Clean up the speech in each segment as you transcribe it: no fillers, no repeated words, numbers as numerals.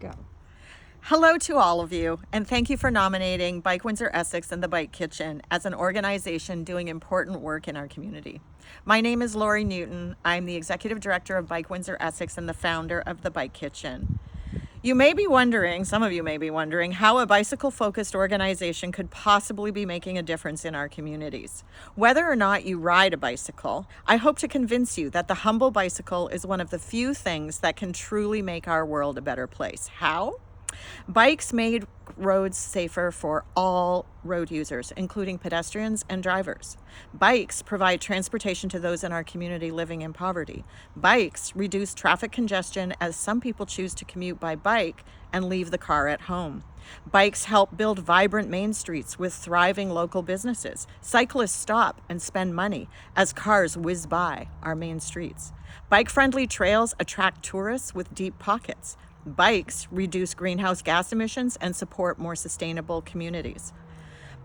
Go. Hello to all of you, and thank you for nominating Bike Windsor Essex and the Bike Kitchen as an organization doing important work in our community. My name is Lori Newton. I'm the Executive Director of Bike Windsor Essex and the founder of the Bike Kitchen. You may be wondering, some of you may be wondering, how a bicycle-focused organization could possibly be making a difference in our communities. Whether or not you ride a bicycle, I hope to convince you that the humble bicycle is one of the few things that can truly make our world a better place. How? Bikes made roads safer for all road users, including pedestrians and drivers. Bikes provide transportation to those in our community living in poverty. Bikes reduce traffic congestion as some people choose to commute by bike and leave the car at home. Bikes help build vibrant main streets with thriving local businesses. Cyclists stop and spend money as cars whiz by our main streets. Bike-friendly trails attract tourists with deep pockets. Bikes reduce greenhouse gas emissions and support more sustainable communities.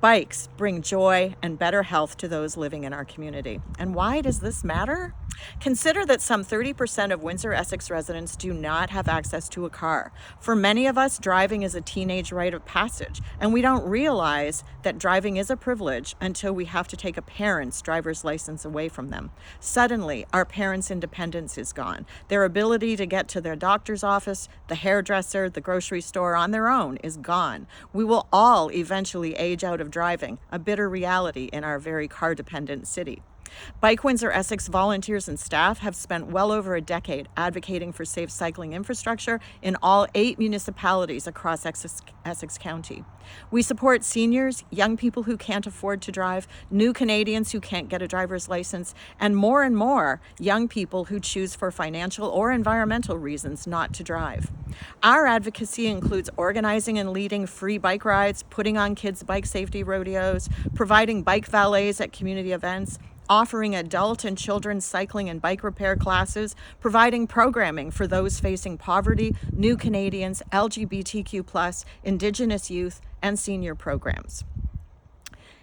Bikes bring joy and better health to those living in our community. And why does this matter? Consider that some 30% of Windsor Essex residents do not have access to a car. For many of us, driving is a teenage rite of passage, and we don't realize that driving is a privilege until we have to take a parent's driver's license away from them. Suddenly, our parents' independence is gone. Their ability to get to their doctor's office, the hairdresser, the grocery store on their own is gone. We will all eventually age out of driving, a bitter reality in our very car-dependent city. Bike Windsor Essex volunteers and staff have spent well over a decade advocating for safe cycling infrastructure in all 8 municipalities across Essex County. We support seniors, young people who can't afford to drive, new Canadians who can't get a driver's license, and more young people who choose for financial or environmental reasons not to drive. Our advocacy includes organizing and leading free bike rides, putting on kids' bike safety rodeos, providing bike valets at community events, offering adult and children's cycling and bike repair classes, providing programming for those facing poverty, new Canadians, LGBTQ+, Indigenous youth, and senior programs.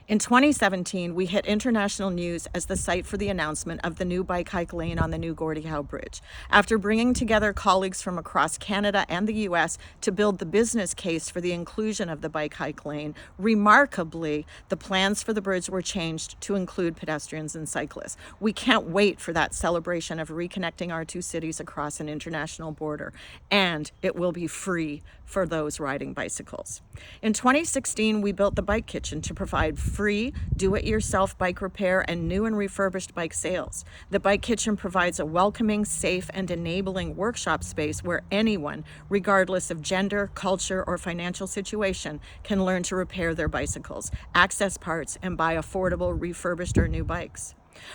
In 2017, we hit international news as the site for the announcement of the new bike hike lane on the new Gordie Howe Bridge. After bringing together colleagues from across Canada and the US to build the business case for the inclusion of the bike hike lane, remarkably, the plans for the bridge were changed to include pedestrians and cyclists. We can't wait for that celebration of reconnecting our two cities across an international border, and it will be free for those riding bicycles. In 2016, we built the Bike Kitchen to provide free do-it-yourself bike repair and new and refurbished bike sales. The Bike Kitchen provides a welcoming, safe, and enabling workshop space where anyone, regardless of gender, culture, or financial situation, can learn to repair their bicycles, access parts, and buy affordable, refurbished, or new bikes.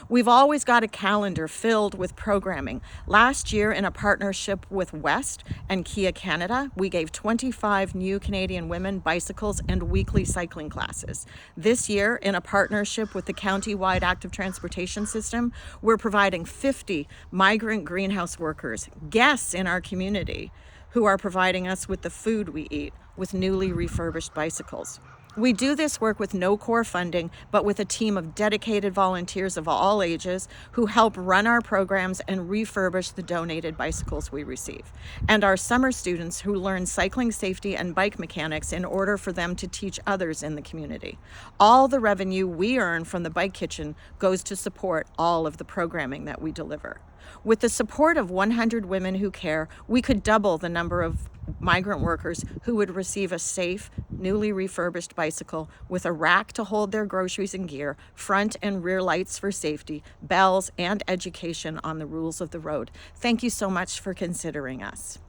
We've always got a calendar filled with programming. Last year, in a partnership with West and Kia Canada, we gave 25 new Canadian women bicycles and weekly cycling classes. This year, in a partnership with the county-wide active transportation system, we're providing 50 migrant greenhouse workers, guests in our community, who are providing us with the food we eat with newly refurbished bicycles. We do this work with no core funding, but with a team of dedicated volunteers of all ages who help run our programs and refurbish the donated bicycles we receive. And our summer students who learn cycling safety and bike mechanics in order for them to teach others in the community. All the revenue we earn from the Bike Kitchen goes to support all of the programming that we deliver. With the support of 100 women who care, we could double the number of migrant workers who would receive a safe, newly refurbished bicycle with a rack to hold their groceries and gear, front and rear lights for safety, bells, and education on the rules of the road. Thank you so much for considering us.